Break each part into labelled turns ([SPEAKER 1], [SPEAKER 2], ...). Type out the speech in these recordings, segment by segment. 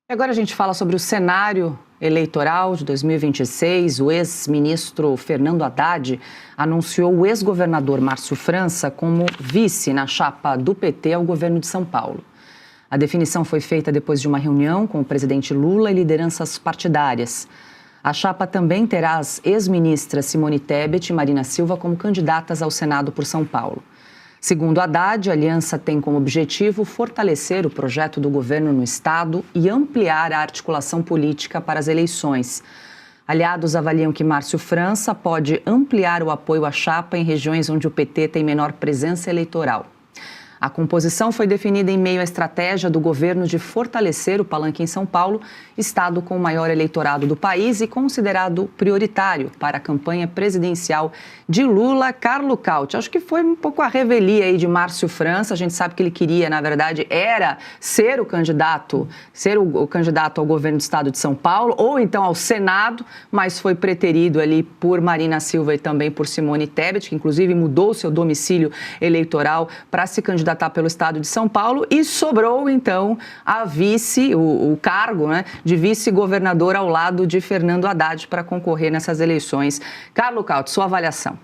[SPEAKER 1] Agora a gente fala sobre o cenário eleitoral de 2026. O ex-ministro Fernando Haddad anunciou o ex-governador Márcio França como vice na chapa do PT ao governo de São Paulo. A definição foi feita depois de uma reunião com o presidente Lula e lideranças partidárias. A chapa também terá as ex-ministras Simone Tebet e Marina Silva como candidatas ao Senado por São Paulo. Segundo Haddad, a aliança tem como objetivo fortalecer o projeto do governo no estado e ampliar a articulação política para as eleições. Aliados avaliam que Márcio França pode ampliar o apoio à chapa em regiões onde o PT tem menor presença eleitoral. A composição foi definida em meio à estratégia do governo de fortalecer o palanque em São Paulo, estado com o maior eleitorado do país e considerado prioritário para a campanha presidencial de Lula. Carlo Cauti, acho que foi um pouco a revelia aí de Márcio França. A gente sabe que ele queria, na verdade, era ser o candidato ao governo do estado de São Paulo, ou então ao Senado, mas foi preterido ali por Marina Silva e também por Simone Tebet, que inclusive mudou seu domicílio eleitoral para se candidatar pelo estado de São Paulo, e sobrou então a vice, o cargo, né, de vice-governador ao lado de Fernando Haddad para concorrer nessas eleições. Carlo Cauti, sua avaliação.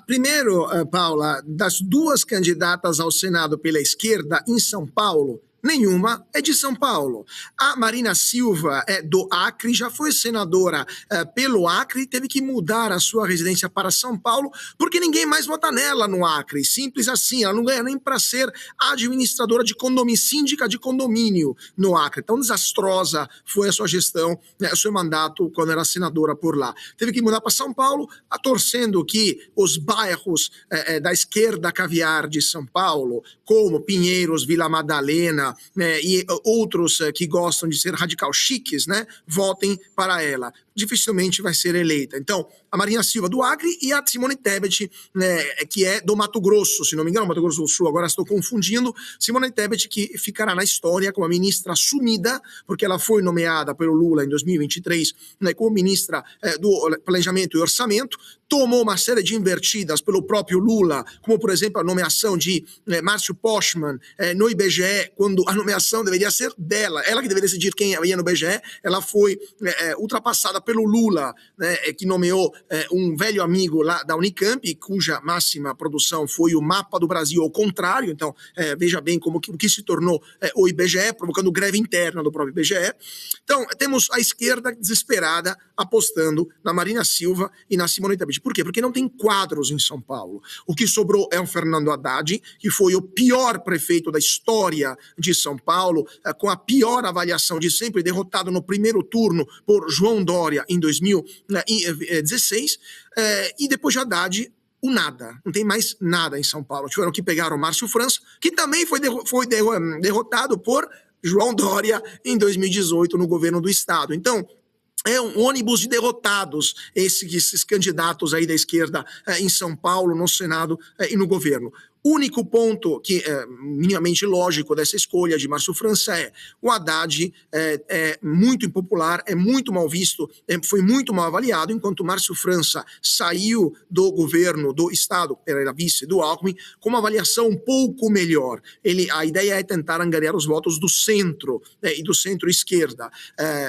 [SPEAKER 2] Primeiro, Paula, das duas candidatas ao Senado pela esquerda em São Paulo, nenhuma é de São Paulo. A Marina Silva é do Acre, já foi senadora pelo Acre, teve que mudar a sua residência para São Paulo, porque ninguém mais vota nela no Acre. Simples assim, ela não ganha nem para ser administradora de condomínio, síndica de condomínio no Acre. Tão desastrosa foi a sua gestão, o seu mandato quando era senadora por lá. Teve que mudar para São Paulo, torcendo que os bairros da esquerda caviar de São Paulo, como Pinheiros, Vila Madalena, e outros que gostam de ser radical chiques, né, votem para ela. Dificilmente vai ser eleita. Então, a Marina Silva do Acre e a Simone Tebet, né, que é do Mato Grosso, se não me engano, Mato Grosso do Sul, agora estou confundindo. Simone Tebet, que ficará na história como a ministra sumida, porque ela foi nomeada pelo Lula em 2023, né, como ministra do Planejamento e Orçamento, tomou uma série de invertidas pelo próprio Lula, como, por exemplo, a nomeação de Márcio Postman no IBGE, quando a nomeação deveria ser dela, ela que deveria decidir quem ia no IBGE, ela foi ultrapassada pelo Lula, né, que nomeou um velho amigo lá da Unicamp, cuja máxima produção foi o mapa do Brasil ao contrário. Então, veja bem o que se tornou o IBGE, provocando greve interna do próprio IBGE. Então, temos a esquerda desesperada apostando na Marina Silva e na Simone Tebet. Por quê? Porque não tem quadros em São Paulo. O que sobrou é o Fernando Haddad, que foi o pior prefeito da história de São Paulo, com a pior avaliação de sempre, derrotado no primeiro turno por João Dória em 2016, e depois de Haddad, o nada, não tem mais nada em São Paulo. Tiveram que pegar o Márcio França, que também foi derrotado por João Dória em 2018 no governo do estado. Então, é um ônibus de derrotados esses candidatos aí da esquerda em São Paulo, no Senado e no governo. O único ponto que é minimamente lógico dessa escolha de Márcio França é o Haddad é muito impopular, é muito mal visto, foi muito mal avaliado, enquanto Márcio França saiu do governo do estado, era vice do Alckmin, com uma avaliação um pouco melhor. A ideia é tentar angariar os votos do centro e do centro-esquerda.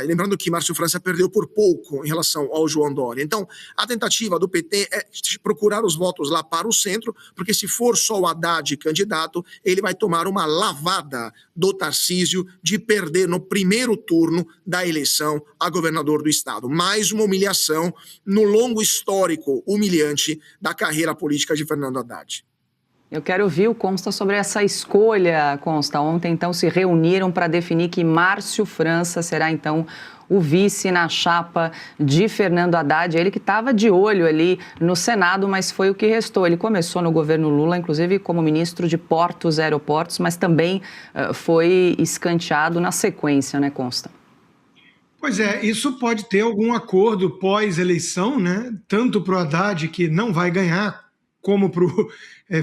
[SPEAKER 2] Lembrando que Márcio França perdeu por pouco em relação ao João Dória. Então, a tentativa do PT é procurar os votos lá para o centro, porque se for só o Haddad candidato, ele vai tomar uma lavada do Tarcísio de perder no primeiro turno da eleição a governador do estado. Mais uma humilhação no longo histórico humilhante da carreira política de Fernando Haddad.
[SPEAKER 1] Eu quero ouvir o Consta sobre essa escolha, Consta. Ontem, então, se reuniram para definir que Márcio França será, então, o vice na chapa de Fernando Haddad. Ele que estava de olho ali no Senado, mas foi o que restou. Ele começou no governo Lula, inclusive como ministro de Portos e Aeroportos, mas também foi escanteado na sequência, né, Consta?
[SPEAKER 3] Pois é, isso pode ter algum acordo pós-eleição, né? Tanto para o Haddad, que não vai ganhar, como para o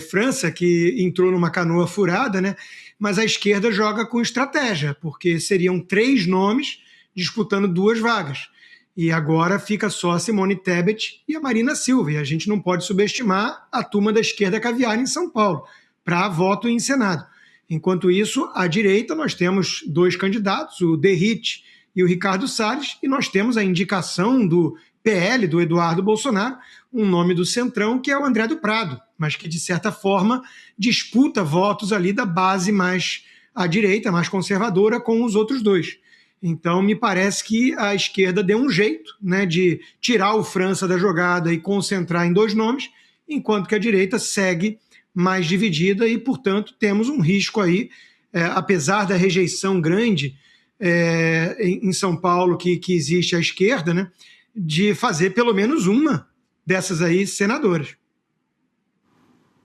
[SPEAKER 3] França, que entrou numa canoa furada, né? Mas a esquerda joga com estratégia, porque seriam 3 nomes disputando 2 vagas. E agora fica só a Simone Tebet e a Marina Silva. E a gente não pode subestimar a turma da esquerda caviar em São Paulo, para voto em Senado. Enquanto isso, à direita, nós temos 2 candidatos, o Derrite e o Ricardo Salles, e nós temos a indicação do PL, do Eduardo Bolsonaro, um nome do Centrão, que é o André do Prado, mas que, de certa forma, disputa votos ali da base mais à direita, mais conservadora, com os outros 2. Então, me parece que a esquerda deu um jeito, né, de tirar o França da jogada e concentrar em 2 nomes, enquanto que a direita segue mais dividida e, portanto, temos um risco aí, apesar da rejeição grande em São Paulo que existe à esquerda, né, de fazer pelo menos uma dessas aí senadoras.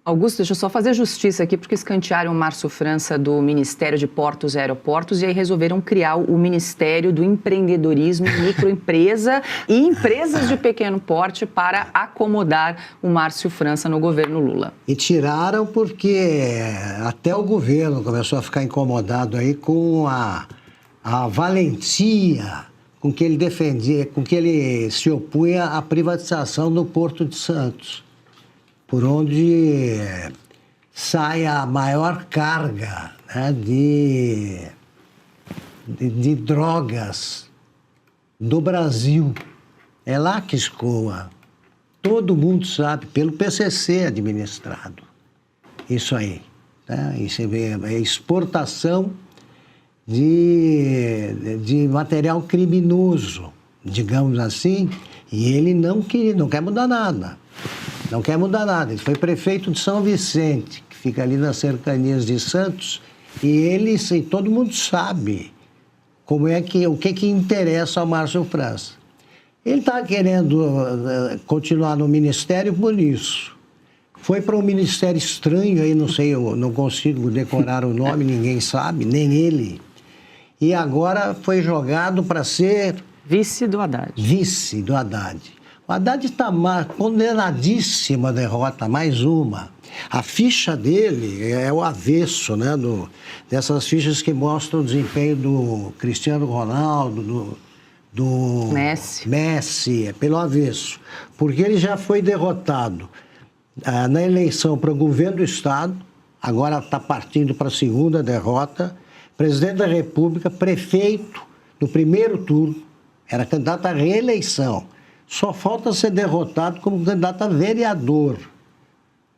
[SPEAKER 1] Augusto, deixa eu só fazer justiça aqui, porque escantearam o Márcio França do Ministério de Portos e Aeroportos e aí resolveram criar o Ministério do Empreendedorismo, Microempresa e Empresas de Pequeno Porte para acomodar o Márcio França no governo Lula.
[SPEAKER 4] E tiraram porque até o governo começou a ficar incomodado aí com a valentia com que ele defendia, com que ele se opunha à privatização do Porto de Santos, por onde sai a maior carga, né, de drogas do Brasil. É lá que escoa. Todo mundo sabe, pelo PCC administrado. Isso aí. Né? Isso é exportação de material criminoso, digamos assim, e ele não quer mudar nada. Não quer mudar nada. Ele foi prefeito de São Vicente, que fica ali nas cercanias de Santos, e ele, sim, todo mundo sabe o que interessa ao Márcio França. Ele está querendo continuar no ministério por isso. Foi para um ministério estranho, aí não sei, eu não consigo decorar o nome, ninguém sabe, nem ele. E agora foi jogado para ser...
[SPEAKER 1] Vice do Haddad.
[SPEAKER 4] Vice do Haddad. O Haddad está condenadíssimo à derrota, mais uma. A ficha dele é o avesso, né, dessas fichas que mostram o desempenho do Cristiano Ronaldo, do Messi, é pelo avesso. Porque ele já foi derrotado na eleição para o governo do Estado, agora está partindo para a segunda derrota, presidente da República, prefeito no primeiro turno, era candidato à reeleição. Só falta ser derrotado como candidato a vereador.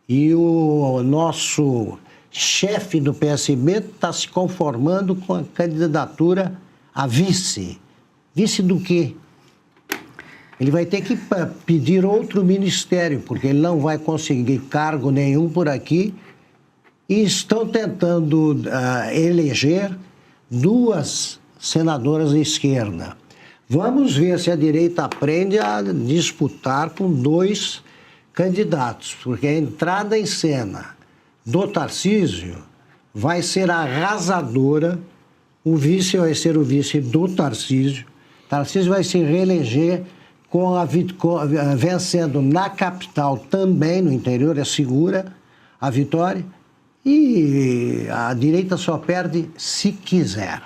[SPEAKER 4] E o nosso chefe do PSB está se conformando com a candidatura a vice. Vice do quê? Ele vai ter que pedir outro ministério, porque ele não vai conseguir cargo nenhum por aqui. E estão tentando eleger 2 senadoras de esquerda. Vamos ver se a direita aprende a disputar com 2 candidatos, porque a entrada em cena do Tarcísio vai ser arrasadora. O vice vai ser o vice do Tarcísio. Tarcísio vai se reeleger vencendo na capital também, no interior, é segura a vitória. E a direita só perde se quiser.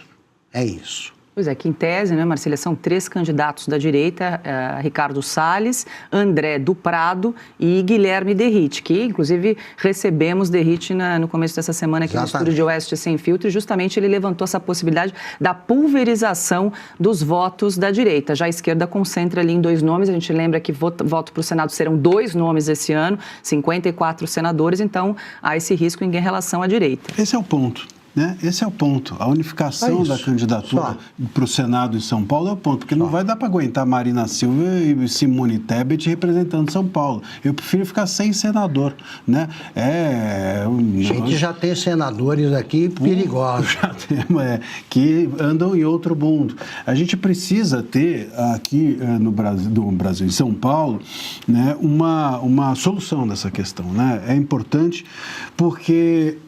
[SPEAKER 4] É isso.
[SPEAKER 1] Pois é, que em tese, né, Marcília, são 3 candidatos da direita, Ricardo Salles, André do Prado e Guilherme Derrite, que inclusive recebemos Derrite no começo dessa semana aqui Exatamente. No estúdio de Oeste Sem Filtro, e justamente ele levantou essa possibilidade da pulverização dos votos da direita. Já a esquerda concentra ali em 2 nomes, a gente lembra que voto para o Senado serão 2 nomes esse ano, 54 senadores, então há esse risco em relação à direita.
[SPEAKER 5] Esse é o ponto. Né? Esse é o ponto. A unificação da candidatura para o Senado em São Paulo é o ponto, porque não vai dar para aguentar Marina Silva e Simone Tebet representando São Paulo. Eu prefiro ficar sem senador. Né?
[SPEAKER 4] A gente já tem senadores aqui perigosos.
[SPEAKER 5] Já temos, que andam em outro mundo. A gente precisa ter aqui no Brasil, em São Paulo, né, uma solução dessa questão. Né? É importante porque...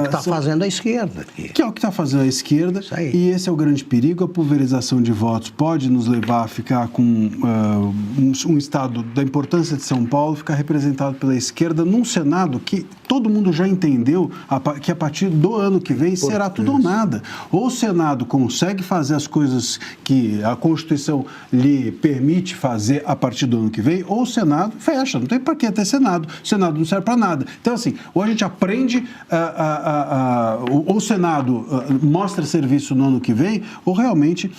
[SPEAKER 4] Está fazendo a esquerda. esquerda aqui.
[SPEAKER 5] Que é o que está fazendo a esquerda, e esse é o grande perigo. A pulverização de votos pode nos levar a ficar com um estado da importância de São Paulo, ficar representado pela esquerda num Senado que todo mundo já entendeu que a partir do ano que vem será tudo ou nada. Ou o Senado consegue fazer as coisas que a Constituição lhe permite fazer a partir do ano que vem, ou o Senado fecha, não tem para que ter Senado. O Senado não serve para nada. Então, assim, ou a gente aprende, ou o Senado mostra serviço no ano que vem, ou realmente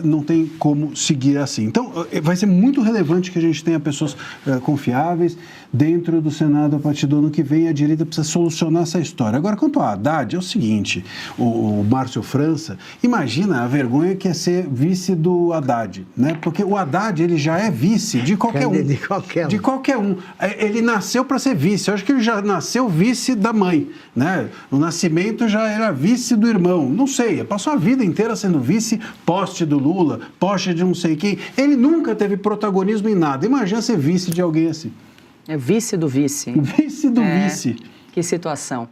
[SPEAKER 5] não tem como seguir assim. Então, vai ser muito relevante que a gente tenha pessoas confiáveis dentro do Senado a partir do ano que vem. A direita precisa solucionar essa história. Agora, quanto a Haddad, é o seguinte, o Márcio França, imagina a vergonha que é ser vice do Haddad, né? Porque o Haddad, ele já é vice de qualquer um. De qualquer um. Ele nasceu para ser vice. Eu acho que ele já nasceu vice da mãe, né? O nascimento já era vice do irmão. Não sei, passou a vida inteira sendo vice, poste do Lula, poste de não sei quem. Ele nunca teve protagonismo em nada. Imagina ser vice de alguém assim.
[SPEAKER 1] É vice do vice.
[SPEAKER 5] Vice do vice.
[SPEAKER 1] Que situação.